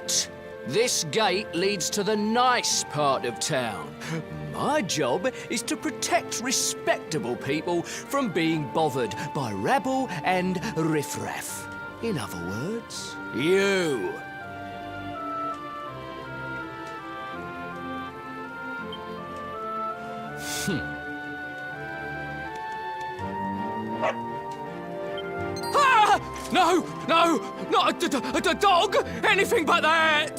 Note, this gate leads to the nice part of town. My job is to protect respectable people from being bothered by rabble and riffraff. In other words, you. No, not a dog! Anything but that!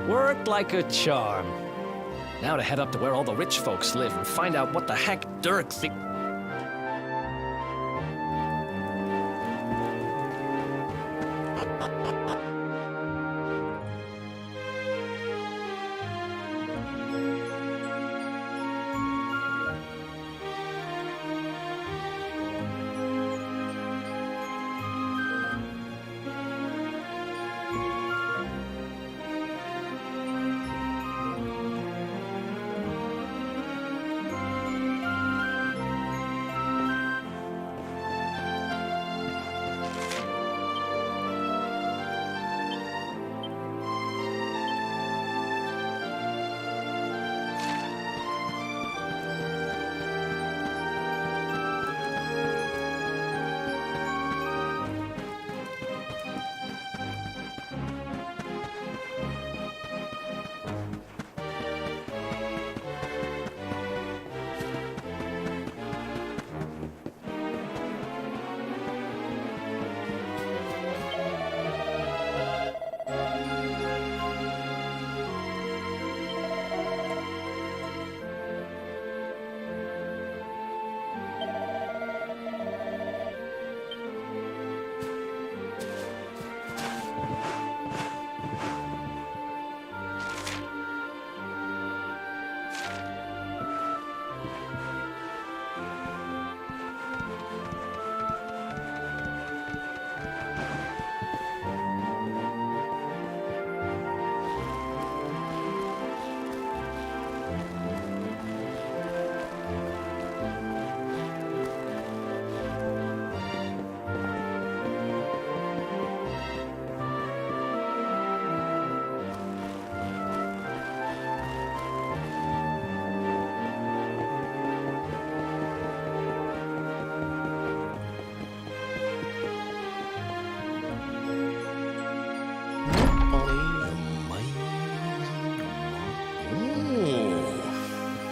Worked like a charm. Now to head up to where all the rich folks live and find out what the heck Dirk thinks.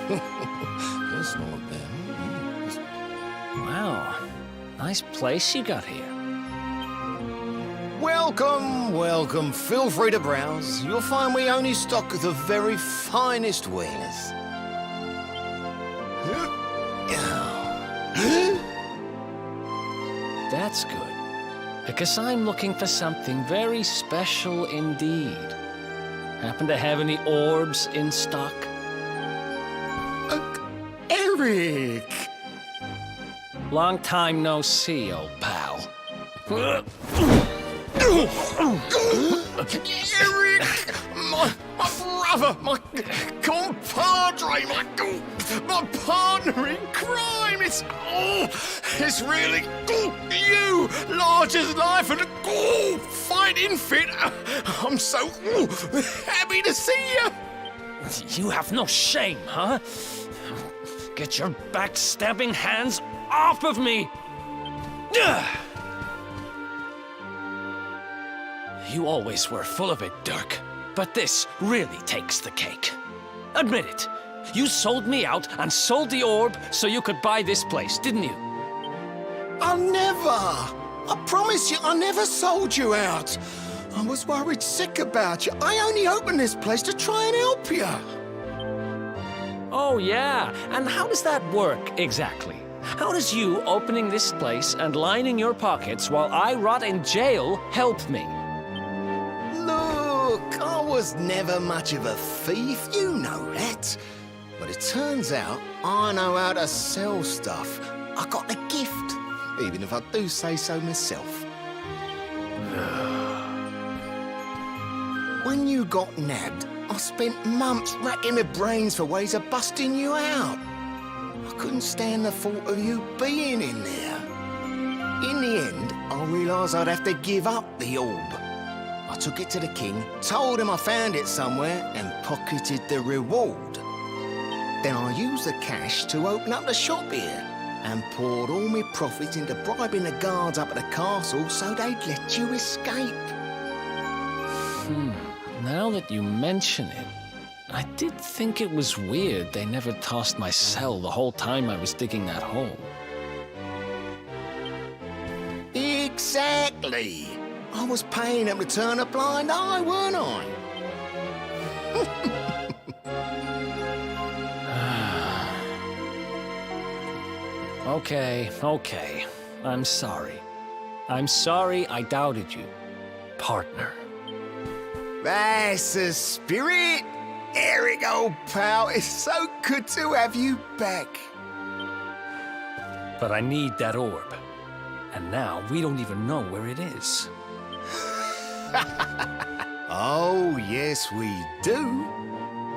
That's not bad. Wow, nice place you got here. Welcome, welcome. Feel free to browse. You'll find we only stock the very finest wieners. That's good, because I'm looking for something very special indeed. Happen to have any orbs in stock? Eric! Long time no see, old pal. Eric! My brother, my compadre, my partner in crime! It's really you, large as life and fighting fit. I'm so happy to see you. You have no shame, huh? Get your backstabbing hands off of me! You always were full of it, Dirk. But this really takes the cake. Admit it. You sold me out and sold the orb so you could buy this place, didn't you? I never! I promise you, I never sold you out. I was worried sick about you. I only opened this place to try and help you. Oh, yeah. And how does that work, exactly? How does you opening this place and lining your pockets while I rot in jail help me? Look, I was never much of a thief, you know that. But it turns out I know how to sell stuff. I got the gift, even if I do say so myself. When you got nabbed, I spent months racking my brains for ways of busting you out. I couldn't stand the thought of you being in there. In the end, I realised I'd have to give up the orb. I took it to the king, told him I found it somewhere, and pocketed the reward. Then I used the cash to open up the shop here, and poured all my profits into bribing the guards up at the castle so they'd let you escape. Now that you mention it, I did think it was weird they never tossed my cell the whole time I was digging that hole. Exactly. I was paying them to turn a blind eye, weren't I? Okay. I'm sorry. I'm sorry I doubted you, partner. That's the spirit. Eric, old pal, it's so good to have you back. But I need that orb. And now we don't even know where it is. Oh, yes, we do.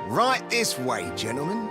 Right this way, gentlemen.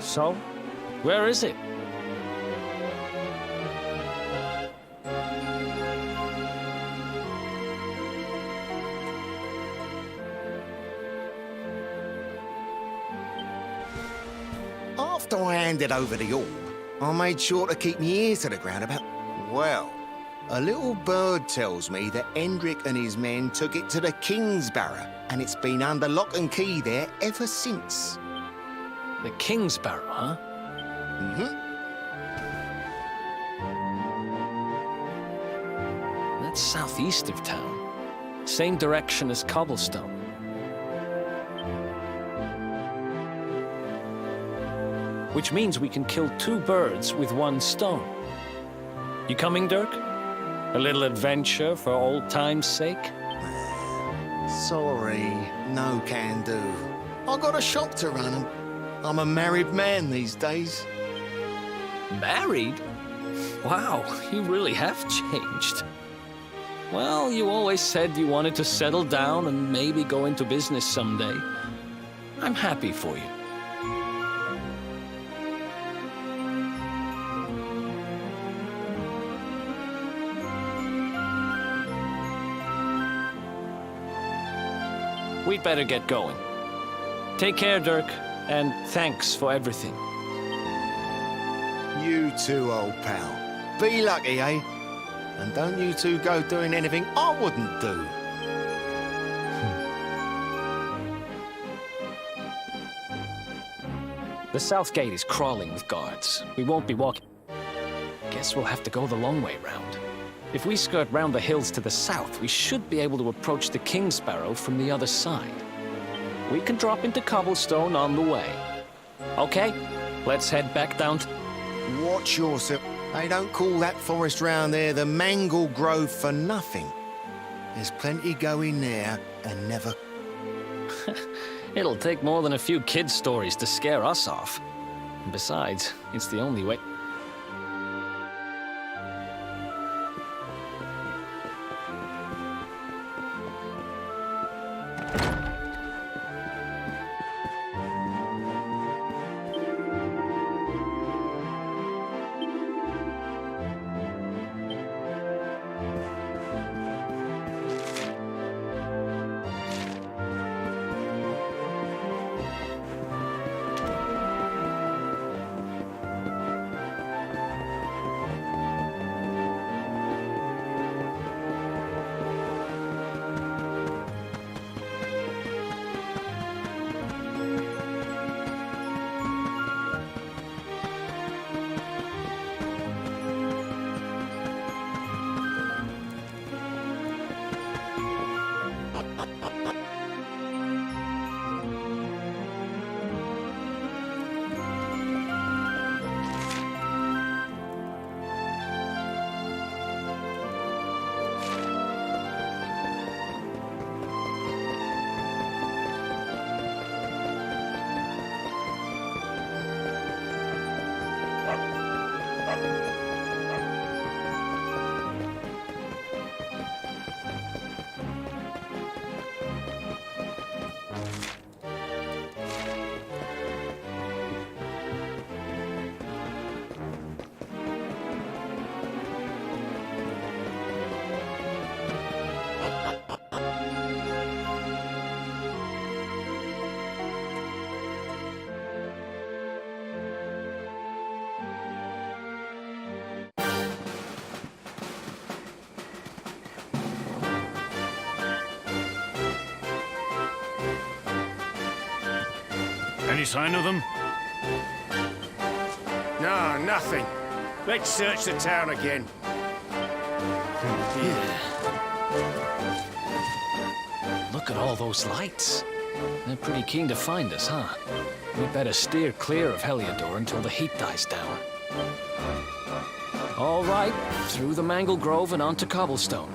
So, where is it? After I handed over the orb, I made sure to keep my ears to the ground about, well, A little bird tells me that Hendrik and his men took it to the King's Barrow, and it's been under lock and key there ever since. The King's Barrow, huh? Mm-hmm. That's southeast of town. Same direction as Cobblestone. Which means we can kill 2 birds with 1 stone. You coming, Dirk? A little adventure for old time's sake? Sorry, no can do. I got a shop to run, and I'm a married man these days. Married? Wow, you really have changed. Well, you always said you wanted to settle down and maybe go into business someday. I'm happy for you. We'd better get going. Take care, Dirk, and thanks for everything. You too, old pal. Be lucky, eh? And don't you two go doing anything I wouldn't do. The south gate is crawling with guards. We won't be walking. Guess we'll have to go the long way round. If we skirt round the hills to the south, we should be able to approach the King's Barrow from the other side. We can drop into Cobblestone on the way. Okay, let's head back down to... Watch yourself. They don't call that forest round there the Mangle Grove for nothing. There's plenty going there and never... It'll take more than a few kid stories to scare us off. And besides, it's the only way... Any sign of them? No, nothing. Let's search the town again. Look at all those lights. They're pretty keen to find us, huh? We'd better steer clear of Heliodor until the heat dies down. All right, through the Mangle Grove and onto Cobblestone.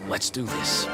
Let's do this.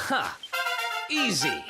Ha! Easy!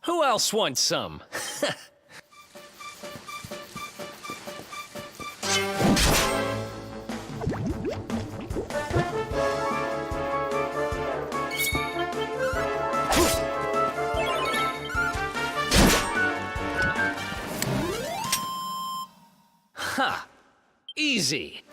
Who else wants some? Ha! Easy!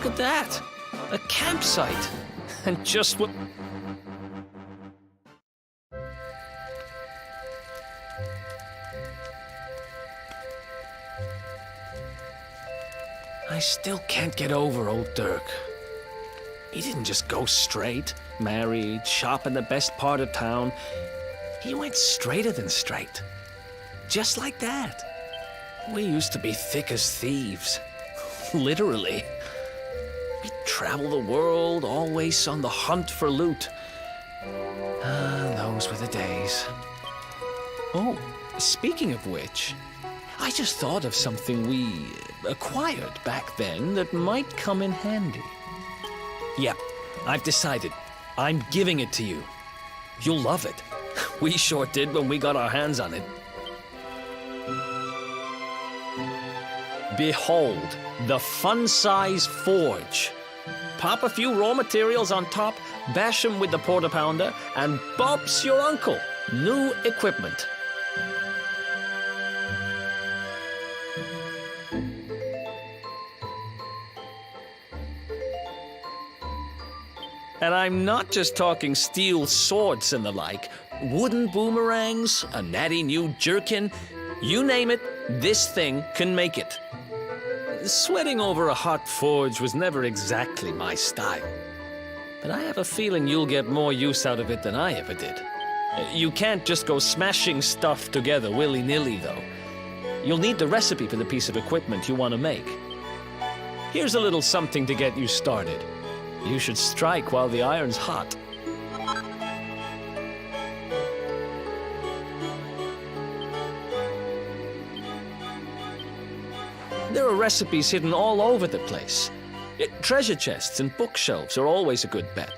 Look at that! A campsite! And just what... I still can't get over old Dirk. He didn't just go straight, married, shop in the best part of town. He went straighter than straight. Just like that. We used to be thick as thieves. Literally. We'd travel the world, always on the hunt for loot. Those were the days. Oh, speaking of which, I just thought of something we acquired back then that might come in handy. Yep, I've decided. I'm giving it to you. You'll love it. We sure did when we got our hands on it. Behold, the fun-size forge. Pop a few raw materials on top, bash them with the porta-pounder, and bumps your uncle. New equipment. And I'm not just talking steel swords and the like. Wooden boomerangs, a natty new jerkin. You name it, this thing can make it. Sweating over a hot forge was never exactly my style. But I have a feeling you'll get more use out of it than I ever did. You can't just go smashing stuff together willy-nilly, though. You'll need the recipe for the piece of equipment you want to make. Here's a little something to get you started. You should strike while the iron's hot. There are recipes hidden all over the place. Treasure chests and bookshelves are always a good bet.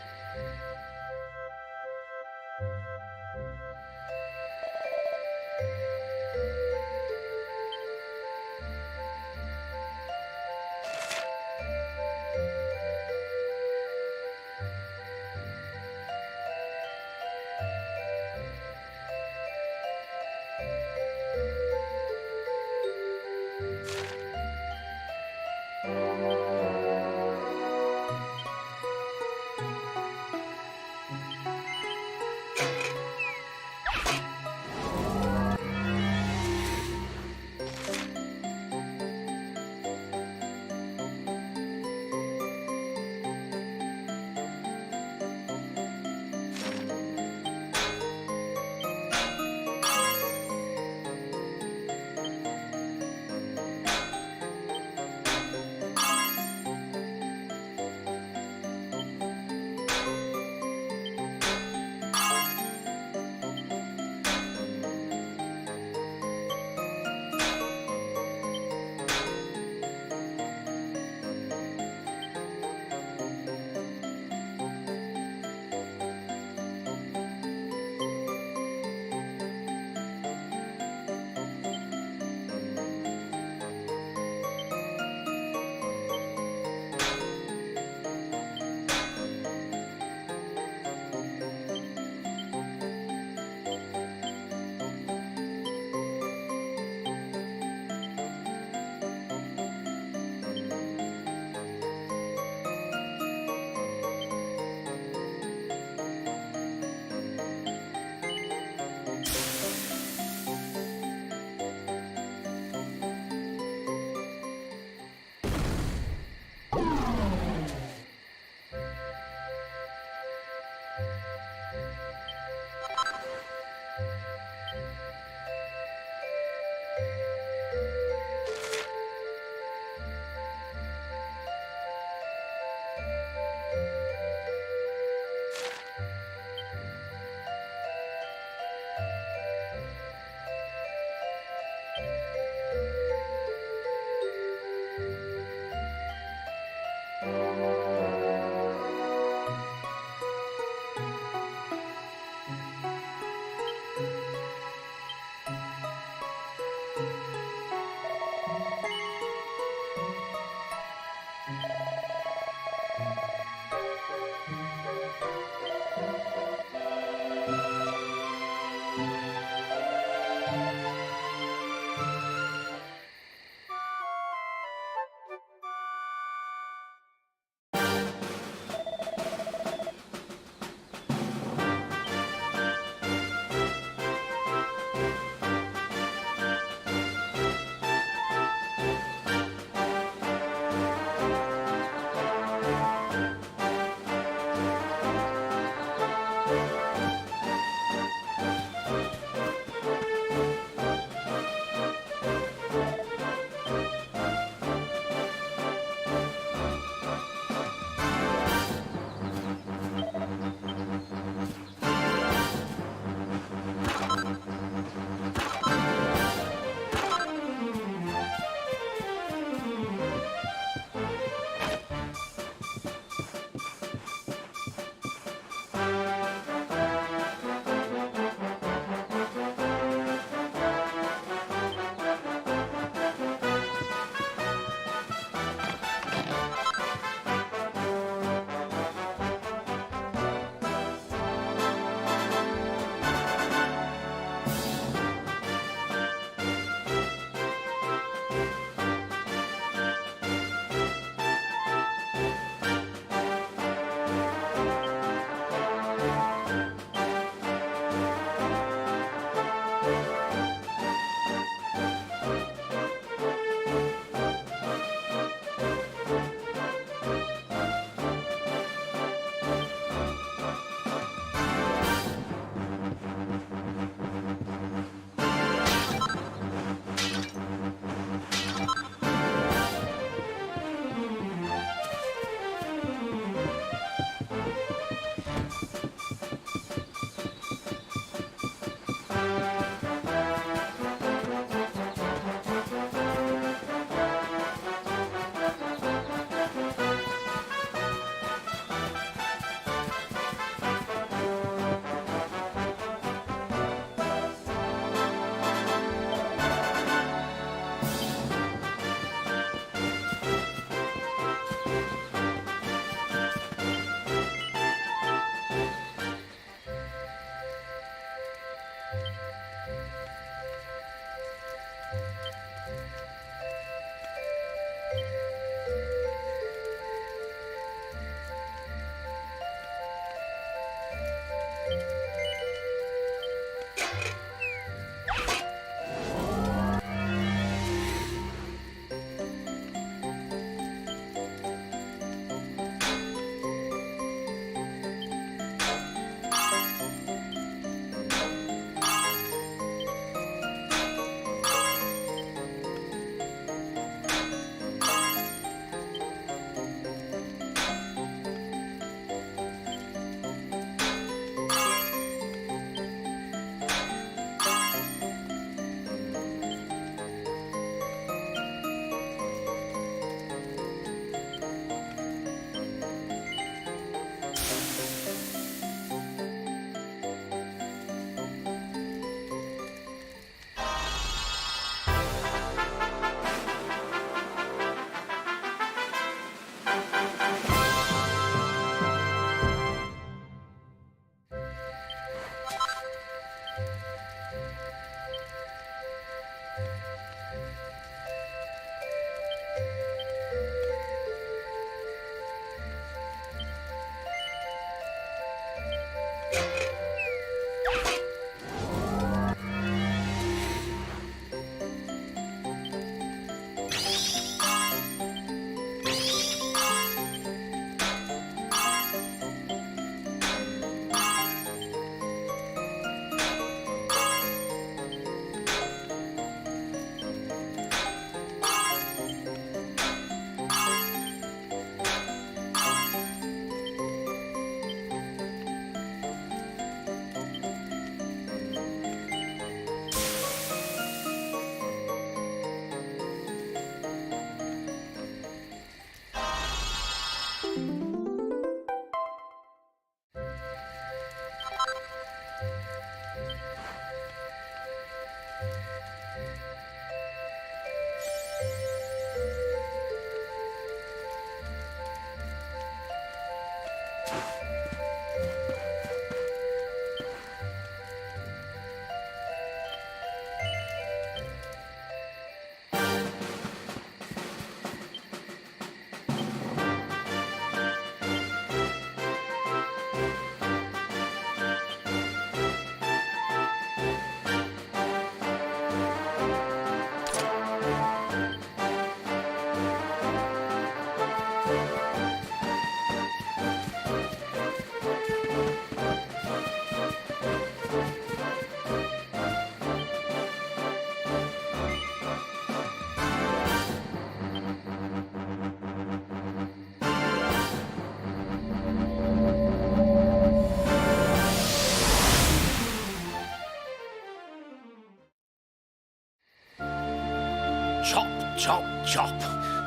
Chop, chop, chop.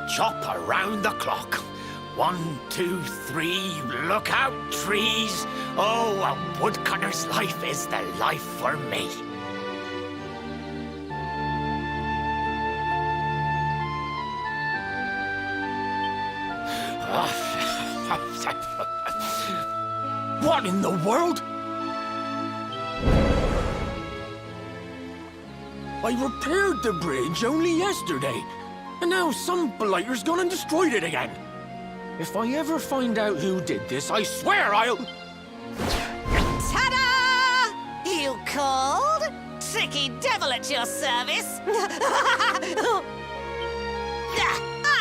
Chop around the clock. 1, 2, 3, look out, trees. Oh, a woodcutter's life is the life for me. What in the world? I repaired the bridge only yesterday, and now some blighter's gone and destroyed it again. If I ever find out who did this, I swear I'll... Ta-da! You called? Tricky devil at your service.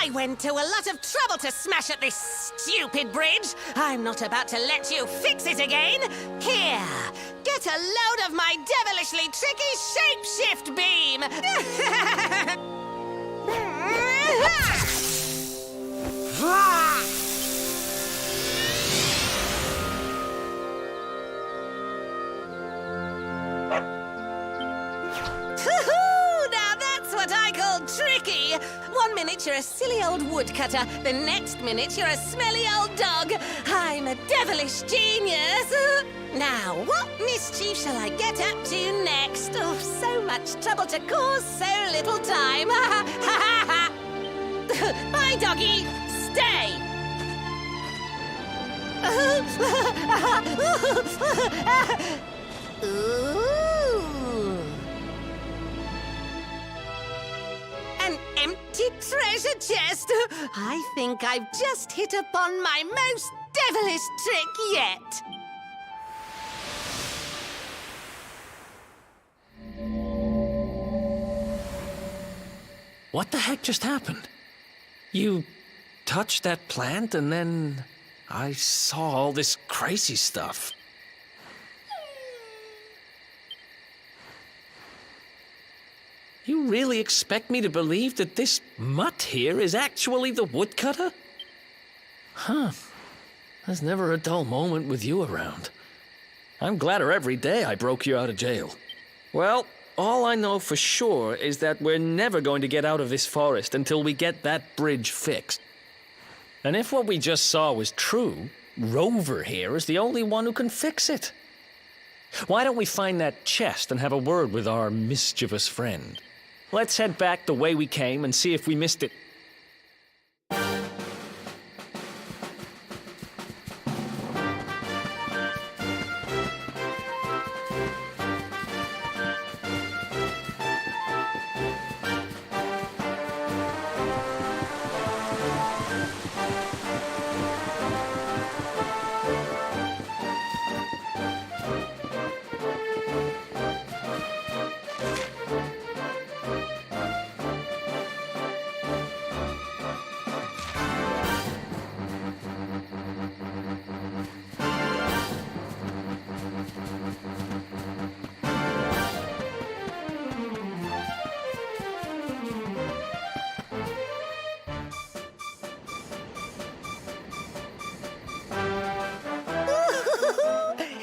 I went to a lot of trouble to smash at this stupid bridge. I'm not about to let you fix it again. Here, get a load of my devilishly tricky shapeshift beam. Now that's what I call tricky. 1 minute you're a silly old woodcutter, the next minute you're a smelly old dog. I'm a devilish genius. Now, what mischief shall I get up to next? Oh, so much trouble to cause so little time. Bye, doggy. Stay. Ooh. An empty treasure chest. I think I've just hit upon my most devilish trick yet. What the heck just happened? You touched that plant and then I saw all this crazy stuff. You really expect me to believe that this mutt here is actually the woodcutter? Huh. There's never a dull moment with you around. I'm gladder every day I broke you out of jail. Well, all I know for sure is that we're never going to get out of this forest until we get that bridge fixed. And if what we just saw was true, Rover here is the only one who can fix it. Why don't we find that chest and have a word with our mischievous friend? Let's head back the way we came and see if we missed it.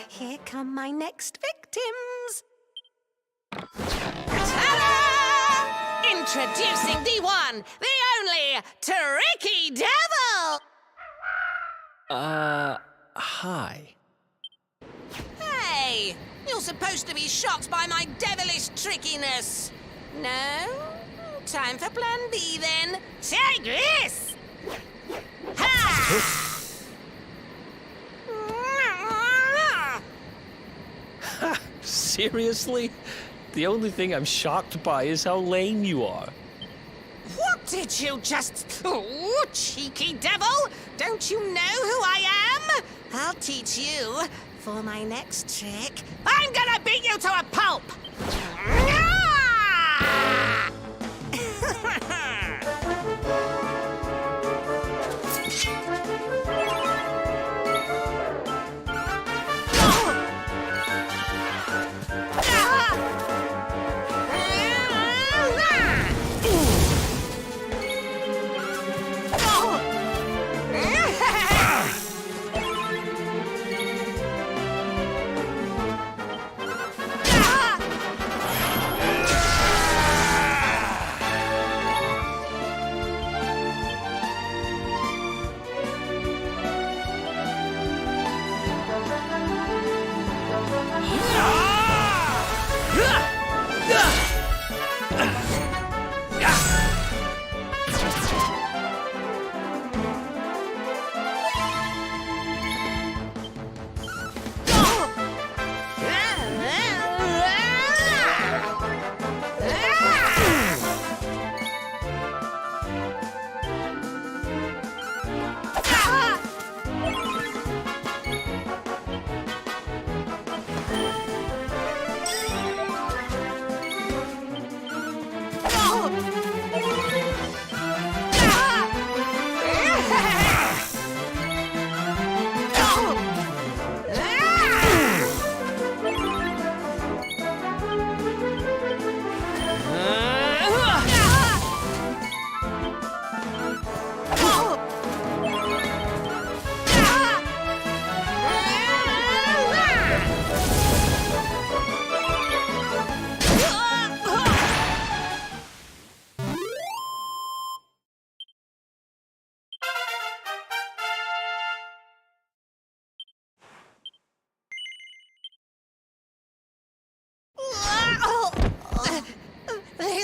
Here come my next victims. Ta-da! Introducing the one, the only, Tricky Devil! Hi. Hey, you're supposed to be shocked by my devilish trickiness. No? Time for plan B then. Take this! Ha! Seriously? The only thing I'm shocked by is how lame you are. What did you just... Oh, cheeky devil! Don't you know who I am? I'll teach you. For my next trick, I'm gonna beat you to a pulp!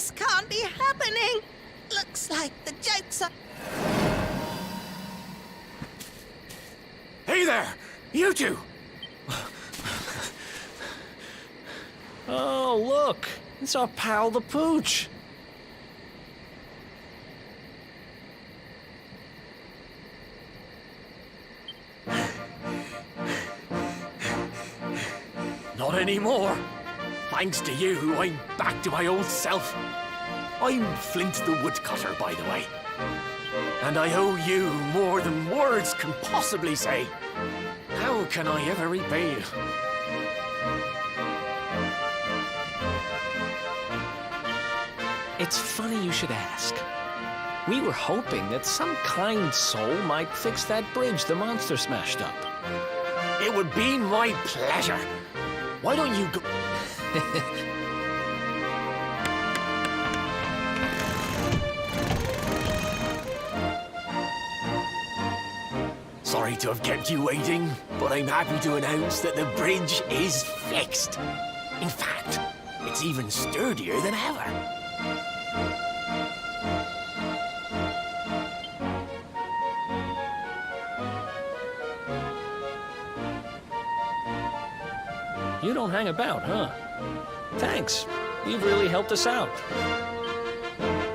This can't be happening. Looks like the jokes are... Hey there! You two! Oh, look! It's our pal the Pooch! Not anymore. Thanks to you, I'm back to my old self. I'm Flint the Woodcutter, by the way. And I owe you more than words can possibly say. How can I ever repay you? It's funny you should ask. We were hoping that some kind soul might fix that bridge the monster smashed up. It would be my pleasure. Why don't you go... Sorry to have kept you waiting, but I'm happy to announce that the bridge is fixed. In fact, it's even sturdier than ever. You don't hang about, huh? Thanks. You've really helped us out.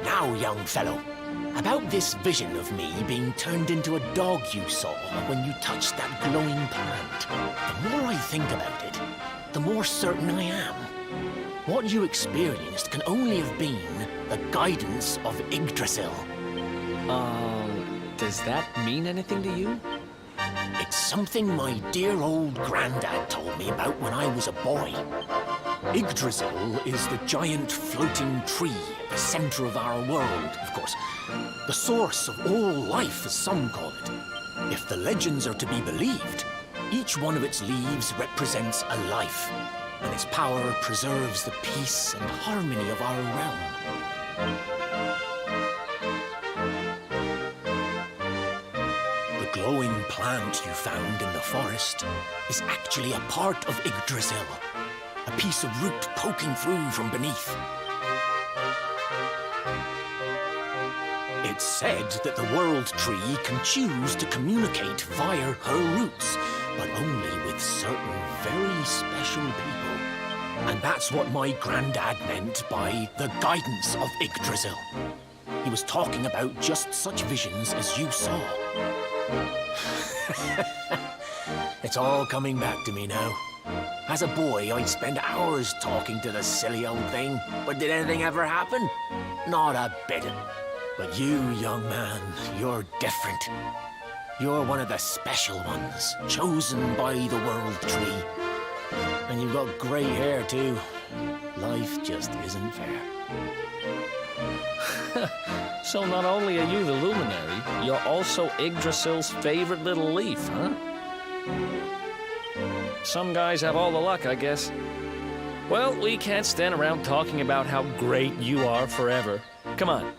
Now, young fellow, about this vision of me being turned into a dog you saw when you touched that glowing plant. The more I think about it, the more certain I am. What you experienced can only have been the guidance of Yggdrasil. Does that mean anything to you? It's something my dear old granddad told me about when I was a boy. Yggdrasil is the giant floating tree at the center of our world, of course. The source of all life, as some call it. If the legends are to be believed, each one of its leaves represents a life, and its power preserves the peace and harmony of our realm. The glowing plant you found in the forest is actually a part of Yggdrasil, a piece of root poking through from beneath. It's said that the World Tree can choose to communicate via her roots, but only with certain very special people. And that's what my granddad meant by the guidance of Yggdrasil. He was talking about just such visions as you saw. It's all coming back to me now. As a boy, I'd spend hours talking to the silly old thing, but did anything ever happen? Not a bit. But you, young man, you're different. You're one of the special ones, chosen by the World Tree. And you've got grey hair, too. Life just isn't fair. So not only are you the luminary, you're also Yggdrasil's favorite little leaf, huh? Some guys have all the luck, I guess. Well, we can't stand around talking about how great you are forever. Come on.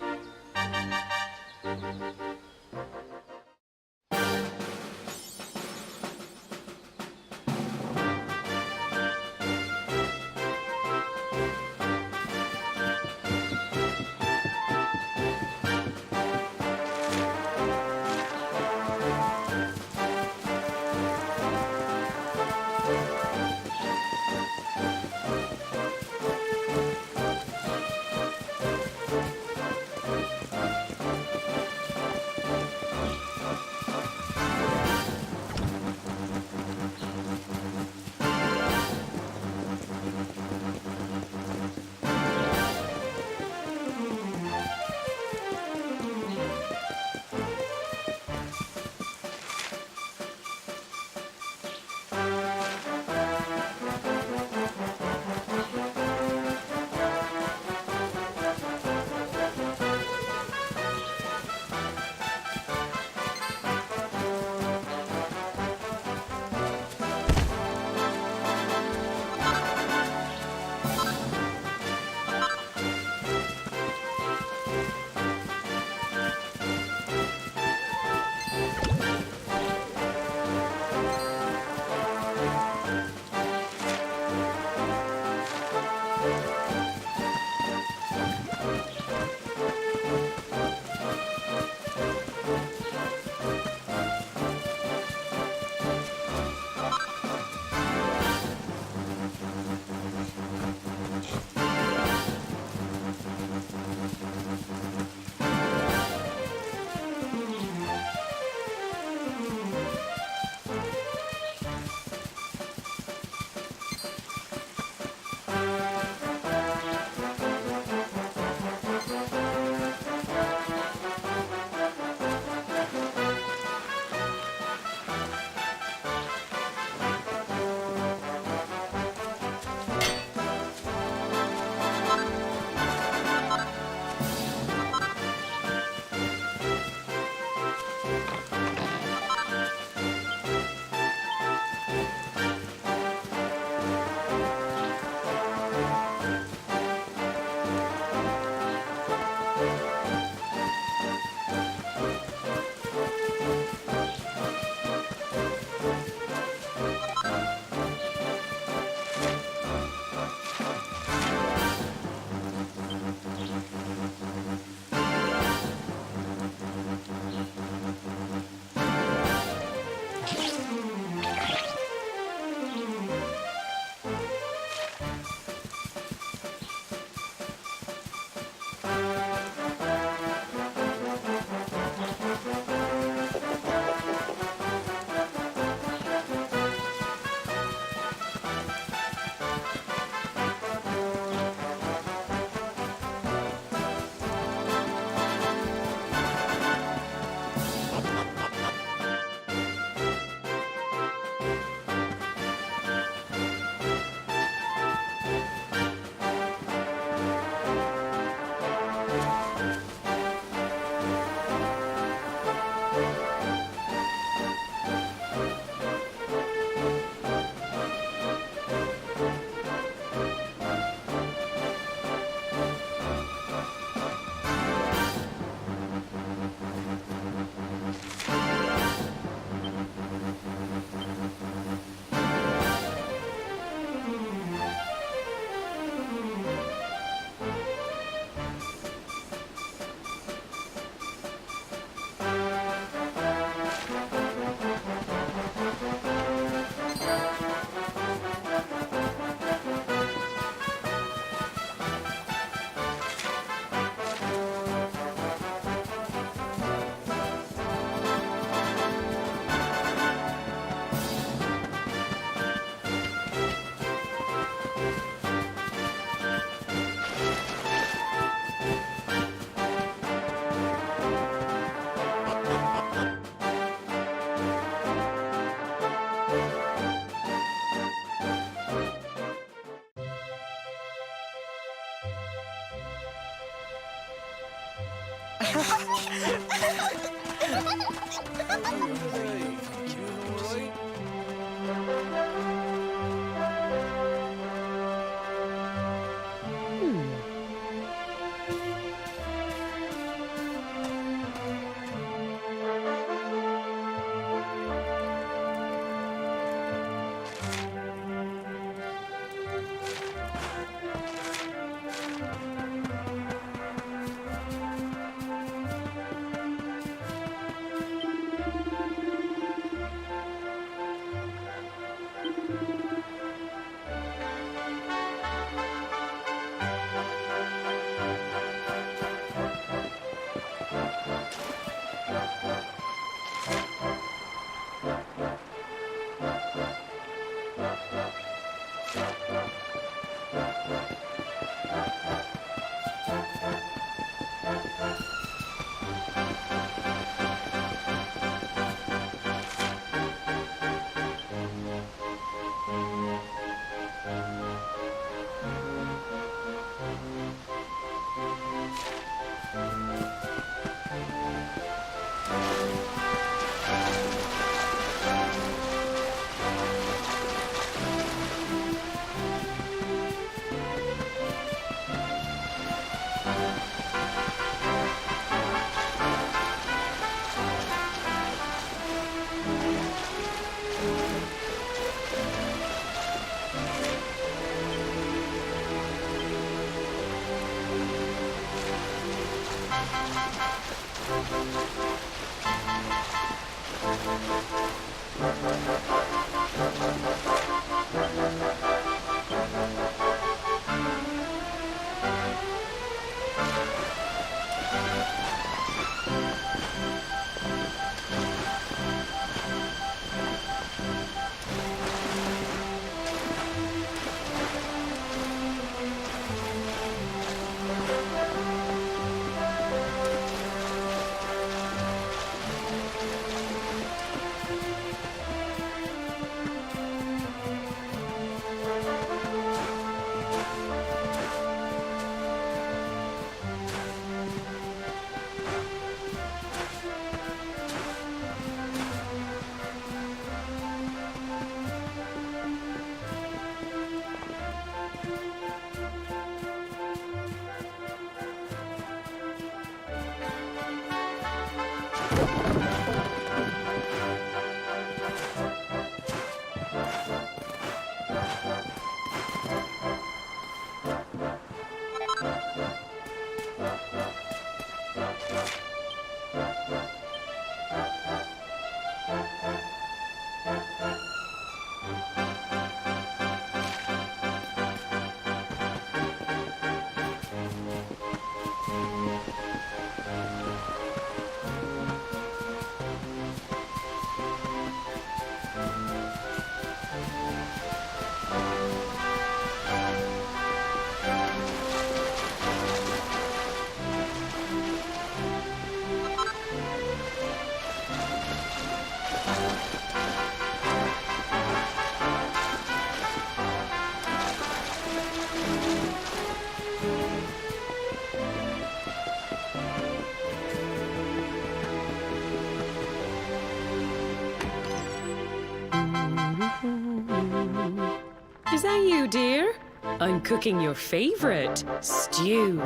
Is that you, dear? I'm cooking your favourite, stew.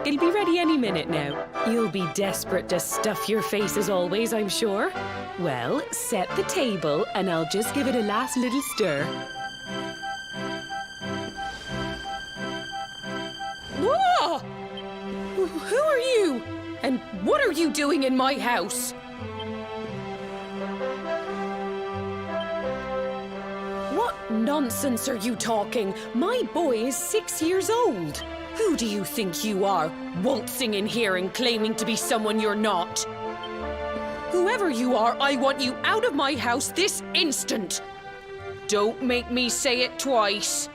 It'll be ready any minute now. You'll be desperate to stuff your face as always, I'm sure. Well, set the table and I'll just give it a last little stir. Whoa! Who are you? And what are you doing in my house? What nonsense are you talking? My boy is 6 years old. Who do you think you are, waltzing in here and claiming to be someone you're not? Whoever you are, I want you out of my house this instant. Don't make me say it twice.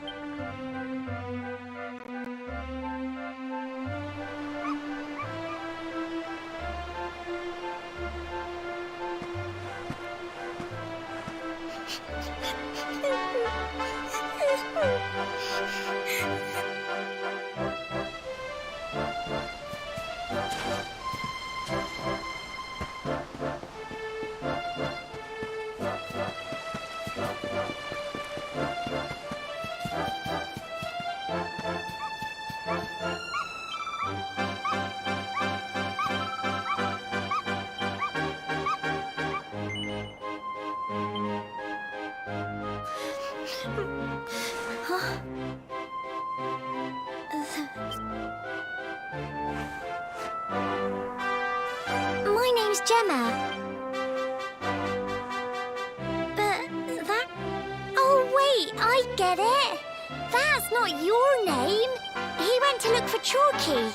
Gemma. But that... Oh, wait, I get it. That's not your name. He went to look for Chalky.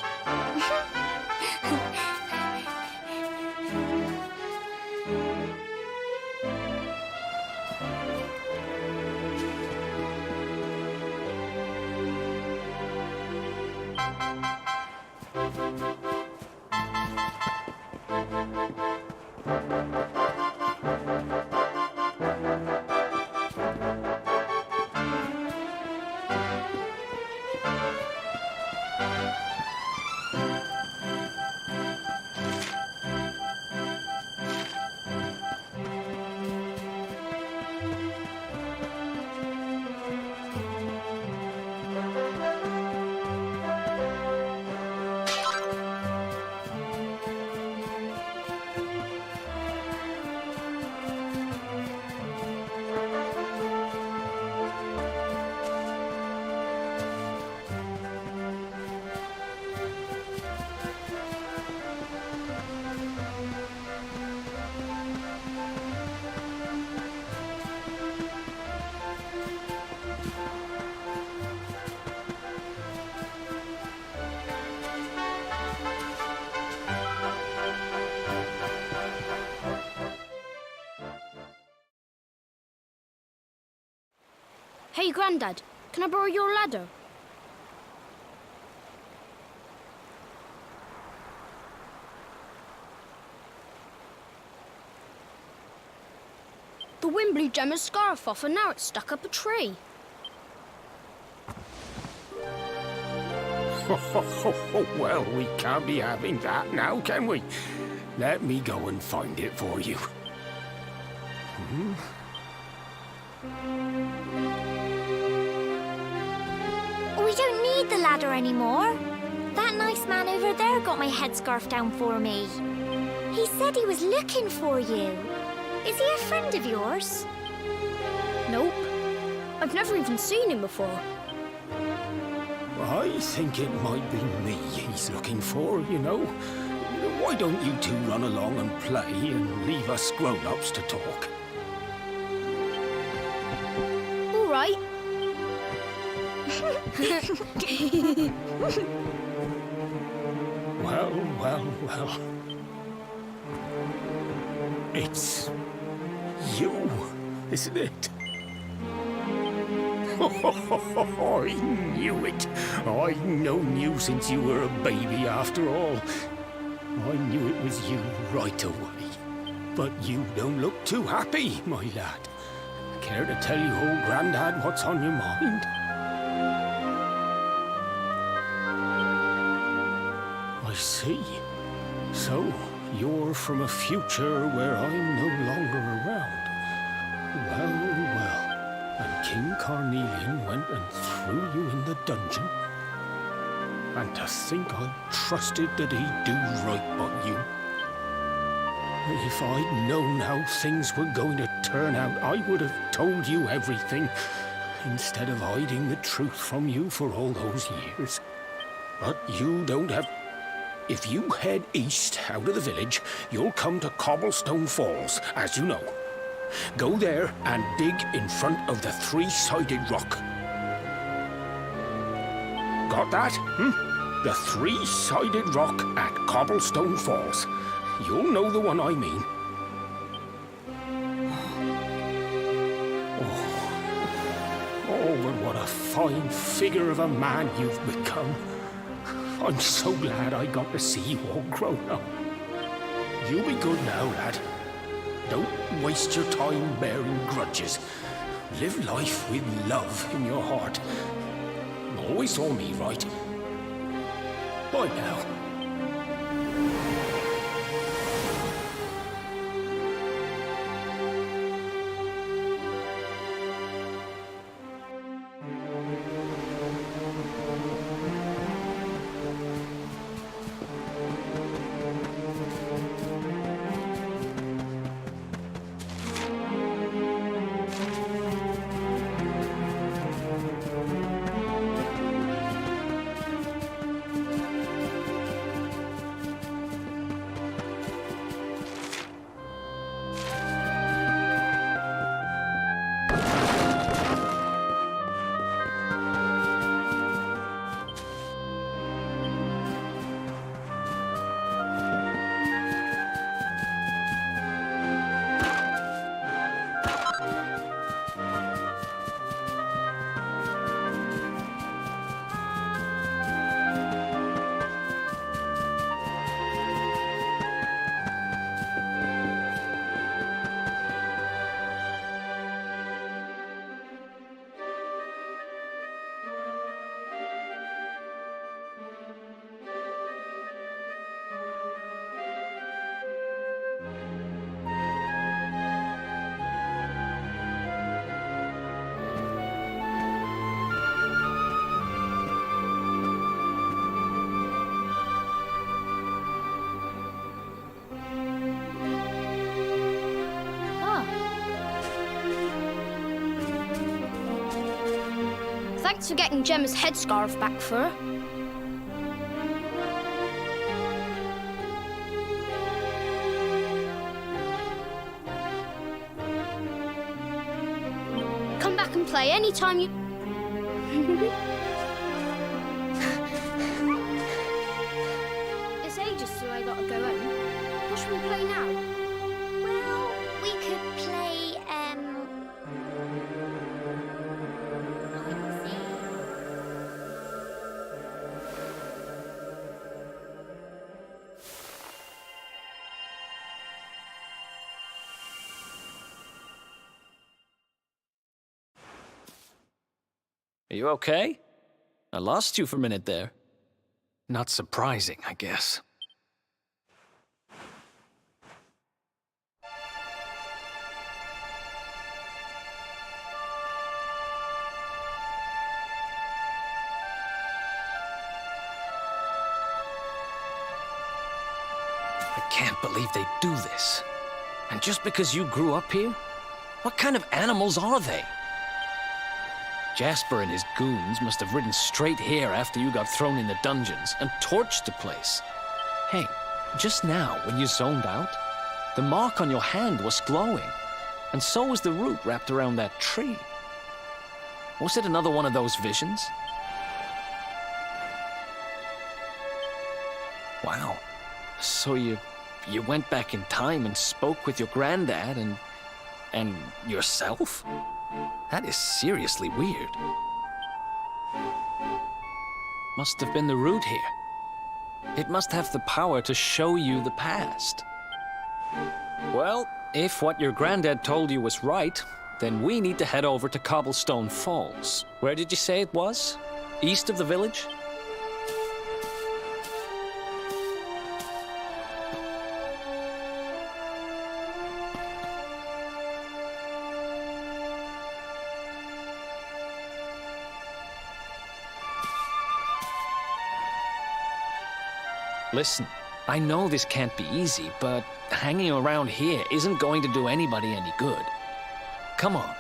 Hey, Grandad, can I borrow your ladder? The wind blew Gemma's scarf off and now it's stuck up a tree. Well, we can't be having that now, can we? Let me go and find it for you. We don't need the ladder anymore. That nice man over there got my headscarf down for me. He said he was looking for you. Is he a friend of yours? Nope. I've never even seen him before. I think it might be me he's looking for, you know. Why don't you two run along and play and leave us grown-ups to talk? All right. Well. It's you, isn't it? I knew it. I've known you since you were a baby after all. I knew it was you right away. But you don't look too happy, my lad. Care to tell your old Grandad what's on your mind? I see. So, you're from a future where I'm no longer around. Well. And King Carnelian went and threw you in the dungeon. And to think I trusted that he'd do right by you. If I'd known how things were going to turn out, I would have told you everything, instead of hiding the truth from you for all those years. But you don't have... If you head east out of the village, you'll come to Cobblestone Falls, as you know. Go there and dig in front of the three-sided rock. Got that? The three-sided rock at Cobblestone Falls. You'll know the one I mean. Oh, but what a fine figure of a man you've become. I'm so glad I got to see you all grown up. You be good now, lad. Don't waste your time bearing grudges. Live life with love in your heart. Always saw me right. Bye now. Thanks for getting Gemma's headscarf back for her. Come back and play anytime you... It's ages till I gotta go home. What should we play now? Well, we could play, let's see. Are you okay? I lost you for a minute there. Not surprising, I guess. I can't believe they do this. And just because you grew up here? What kind of animals are they? Jasper and his goons must have ridden straight here after you got thrown in the dungeons and torched the place. Hey, just now, when you zoned out, the mark on your hand was glowing, and so was the root wrapped around that tree. Was it another one of those visions? Wow. So you went back in time and spoke with your granddad and yourself? That is seriously weird. Must have been the root here. It must have the power to show you the past. Well, if what your granddad told you was right, then we need to head over to Cobblestone Falls. Where did you say it was? East of the village? Listen, I know this can't be easy, but hanging around here isn't going to do anybody any good. Come on,